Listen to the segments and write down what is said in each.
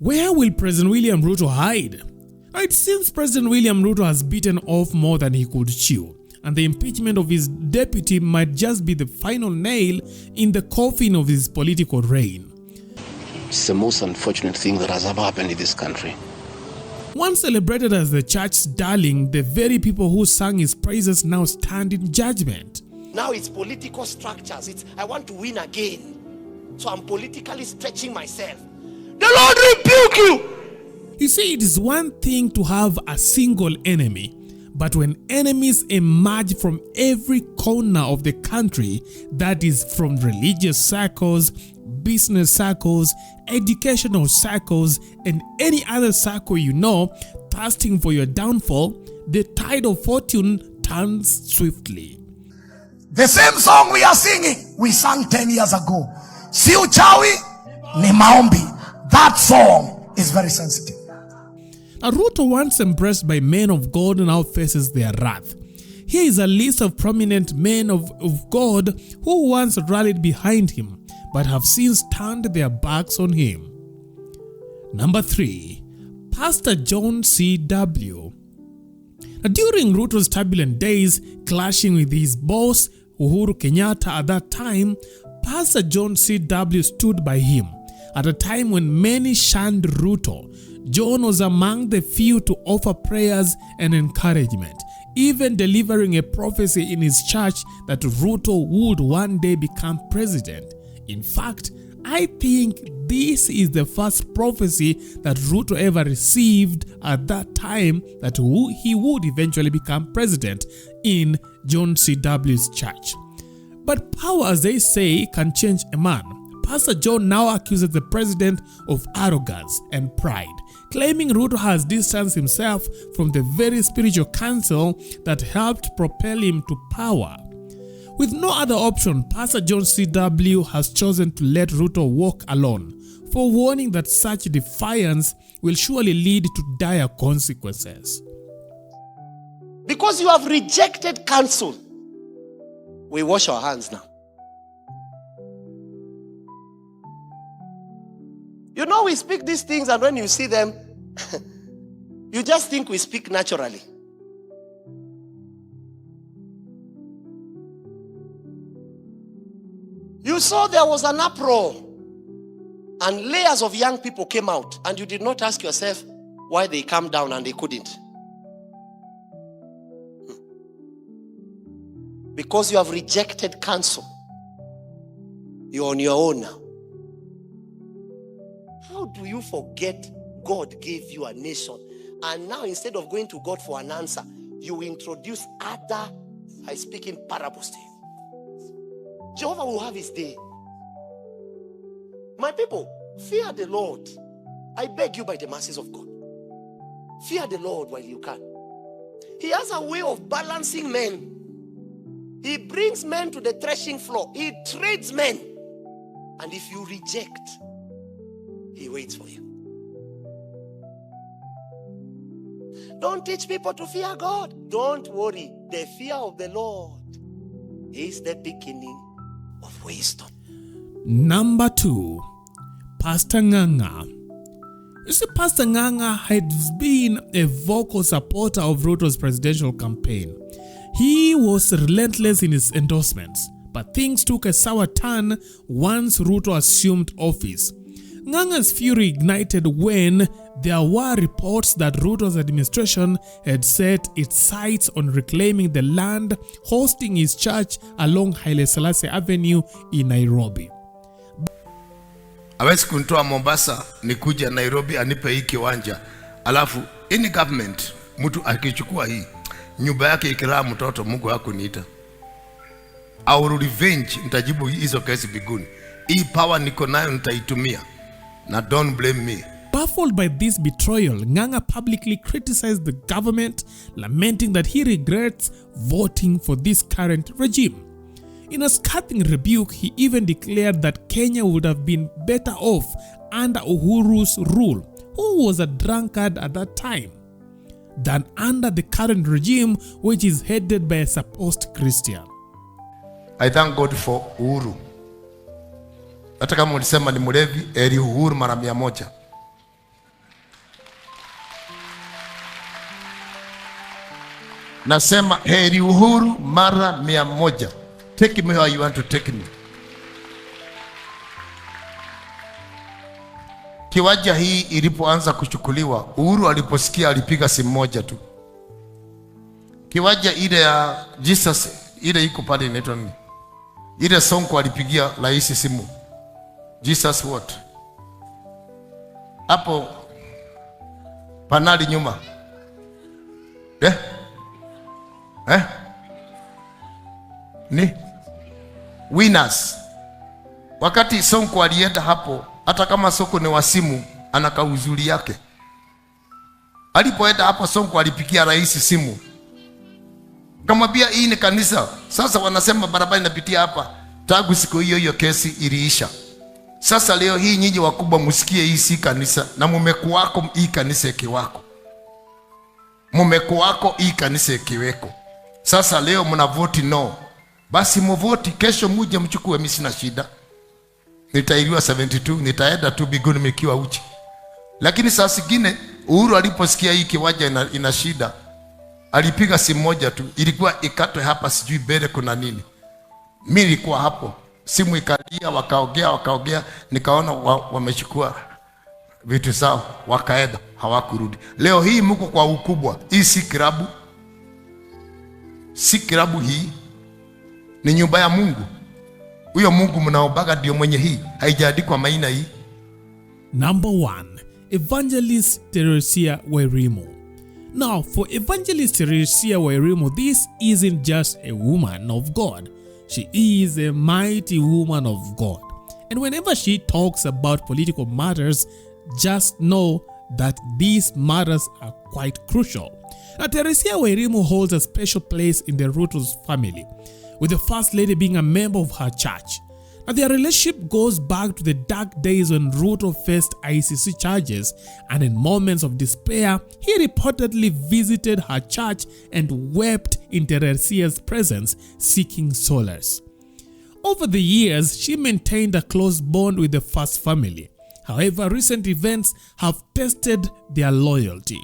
Where will President William Ruto hide? It seems President William Ruto has bitten off more than he could chew, and the impeachment of his deputy might just be the final nail in the coffin of his political reign. It's the most unfortunate thing that has ever happened in this country. Once celebrated as the church's darling, the very people who sang his praises now stand in judgment. Now it's political structures. I want to win again. So I'm politically stretching myself. The Lord rebuke you! You see, it is one thing to have a single enemy, but when enemies emerge from every corner of the country, that is from religious circles, business circles, educational circles, and any other circle you know, thirsting for your downfall, the tide of fortune turns swiftly. The same song we are singing, we sang 10 years ago. Si uchawi ni maombi. That song is very sensitive. Ruto, once embraced by men of God, now faces their wrath. Here is a list of prominent men of God who once rallied behind him, but have since turned their backs on him. Number 3. Pastor John C.W. During Ruto's turbulent days, clashing with his boss, Uhuru Kenyatta at that time, Pastor John C.W. stood by him. At a time when many shunned Ruto, John was among the few to offer prayers and encouragement, even delivering a prophecy in his church that Ruto would one day become president. In fact, I think this is the first prophecy that Ruto ever received at that time, that he would eventually become president in John C.W.'s church. But power, as they say, can change a man. Pastor John now accuses the president of arrogance and pride, claiming Ruto has distanced himself from the very spiritual counsel that helped propel him to power. With no other option, Pastor John C.W. has chosen to let Ruto walk alone, forewarning that such defiance will surely lead to dire consequences. Because you have rejected counsel, we wash our hands now. You know, we speak these things, and when you see them, you just think we speak naturally. You saw there was an uproar, and layers of young people came out, and you did not ask yourself why they calmed down and they couldn't. Because you have rejected counsel. You're on your own now. How do you forget God gave you a nation, and now instead of going to God for an answer, you introduce other, I speak in parables to you. Jehovah will have his day. My people, fear the Lord. I beg you by the mercies of God. Fear the Lord while you can. He has a way of balancing men. He brings men to the threshing floor. He trades men. And if you reject, he waits for you. Don't teach people to fear God. Don't worry. The fear of the Lord is the beginning of wisdom. Number 2. Pastor Nganga. You see, Pastor Nganga had been a vocal supporter of Ruto's presidential campaign. He was relentless in his endorsements, but things took a sour turn once Ruto assumed office. Nganga's fury ignited when there were reports that Ruto's administration had set its sights on reclaiming the land hosting his church along Haile Selassie Avenue in Nairobi. Hawezi kunitoa Mombasa nikuja Nairobi anipe hii kiwanja. Alafu ini government mtu akichukua hii nyumba yake ikiraa mtoto Mungu hakuniita. Au revenge nitajibu hizo kesi biguni. Hii power niko nayo nitaitumia. Now don't blame me. Baffled by this betrayal, Nganga publicly criticized the government, lamenting that he regrets voting for this current regime. In a scathing rebuke, he even declared that Kenya would have been better off under Uhuru's rule, who was a drunkard at that time, than under the current regime, which is headed by a supposed Christian. I thank God for Uhuru. Hata kama ulisema ni mlevi, eri Uhuru mara 100. Nasema heri Uhuru mara 100. Take me where you want to take me. Kiwanja hii ilipoanza kuchukuliwa, Uhuru aliposikia alipiga simu moja tu. Kiwanja ile ya Jesus ile iko pale inaitwa nini? Ile Sonko alipigia rais simu. Jesus what? Hapo panali nyuma. Ni winners. Wakati Sonko alienda hapo, hata kama Sonko ni wasimu, ana kauzuri yake. Alipoenda hapo, Sonko alipigia rais simu, kamwambia hii ni kanisa. Sasa wanasema barabara inapitia hapa. Tangu siku hiyo kesi iliisha. Sasa leo hii nyinyi wakubwa msikie, hii si kanisa, na mumeku wako hii kanisa ikiwako. Mumeku wako hii kanisa ikiweko. Sasa leo mnavoti no. Basi mvoti, kesho muje mchukue, mimi sina shida. Nitairiwa 72, nitaenda tu biguni mikiwa uchi. Lakini saa zingine Uhuru aliposikia hii kiwanja ina shida, alipiga simu moja tu, ilikuwa ikatwe hapa, sijui mbele kuna nini. Mimi nilikuwa hapo, simu ikalia, wakaongea, nikaona wamechukua vitu zao, wakaenda, hawakurudi. Leo hii mko kwa ukubwa. Hii si klabu. Si klabu, hii ni nyumba ya Mungu. Huyo Mungu mnaobaga ndio mwenye hii, haijaandikwa maina hii. Number 1, Evangelist Teresia Wairimu. Now, for Evangelist Teresia Wairimu, this isn't just a woman of God. She is a mighty woman of God. And whenever she talks about political matters, just know that these matters are quite crucial. Now, Teresiah Wairimu holds a special place in the Ruto's family, with the First Lady being a member of her church. Now, their relationship goes back to the dark days when Ruto faced ICC charges, and in moments of despair, he reportedly visited her church and wept in Teresiah's presence, seeking solace. Over the years, she maintained a close bond with the First family. However, recent events have tested their loyalty.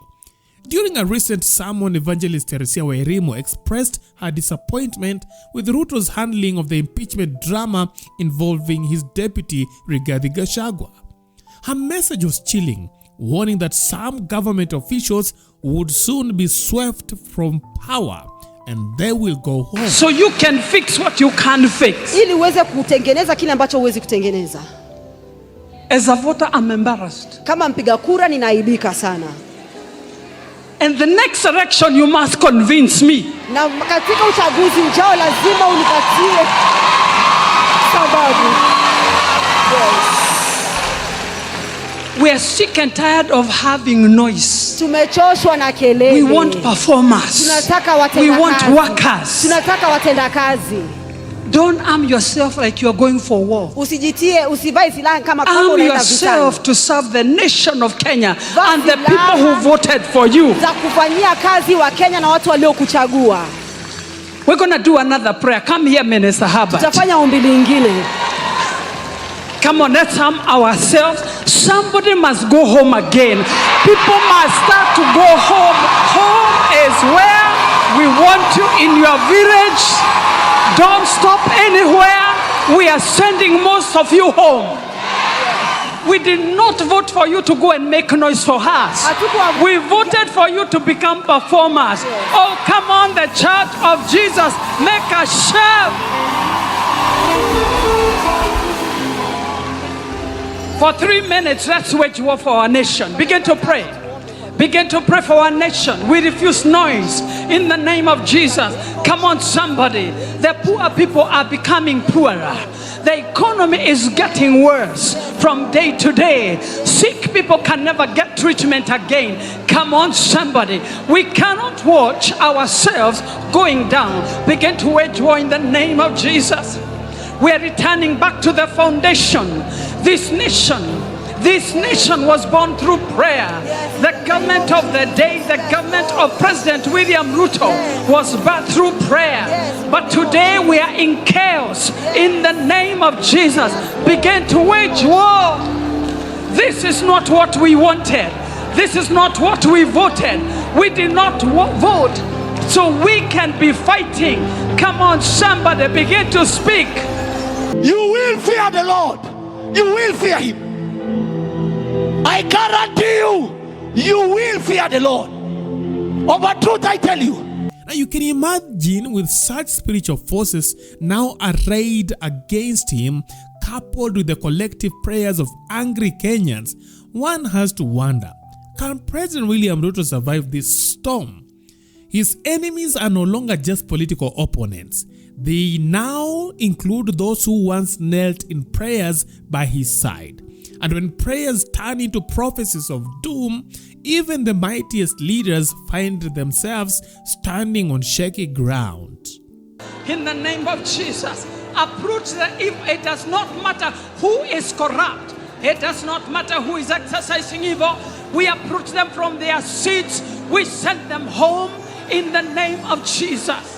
During a recent sermon, Evangelist Teresia Wairimu expressed her disappointment with Ruto's handling of the impeachment drama involving his deputy Rigathi Gachagua. Her message was chilling, warning that some government officials would soon be swept from power and they will go home. So you can fix what you can't fix. Ili uweze kutengeneza kile ambacho huwezi kutengeneza. As a voter, I'm embarrassed. Kama mpiga kura ninaaibika sana. And the next election you must convince me. Na katika uchaguzi ujao lazima unipatie sababu. Yes. We are sick and tired of having noise. Tumechoshwa na kelele. We want performers. Tunataka watenda we want kazi. Workers. Tunataka watenda kazi. Don't arm yourself like you are going for war. Usivae silaha kama arm unaenda yourself vitani. to serve the nation of Kenya and the people who voted for you. Za kufanyia kazi wa Kenya na watu waliokuchagua. We're going to do another prayer. Come here, Minister Herbert. Tutafanya ombi lingine. Come on, let's arm ourselves. Somebody must go home again. People must start to go home. Home is where we want you, in your village. Don't stop anywhere. We are sending most of you home. We did not vote for you to go and make noise for us. We voted for you to become performers. Oh, come on, the Church of Jesus, make a shout. For 3 minutes, let's wage war for our nation. Begin to pray. Begin to pray for our nation. We refuse noise in the name of Jesus. Come on, somebody. The poor people are becoming poorer. The economy is getting worse from day to day. Sick people can never get treatment again. Come on, somebody. We cannot watch ourselves going down. Begin to wage war in the name of Jesus. We are returning back to the foundation. This nation was born through prayer. The government of the day, the government of President William Ruto was birthed through prayer. But today we are in chaos. In the name of Jesus, begin to wage war. This is not what we wanted. This is not what we voted. We did not vote so we can be fighting. Come on, somebody, begin to speak. You will fear the Lord. You will fear him. I guarantee you will fear the Lord. Of a truth I tell you. Now you can imagine, with such spiritual forces now arrayed against him, coupled with the collective prayers of angry Kenyans, one has to wonder, can President William Ruto survive this storm? His enemies are no longer just political opponents. They now include those who once knelt in prayers by his side. And when prayers turn into prophecies of doom, even the mightiest leaders find themselves standing on shaky ground. In the name of Jesus, approach the evil. It does not matter who is corrupt. It does not matter who is exercising evil. We approach them from their seats. We send them home in the name of Jesus.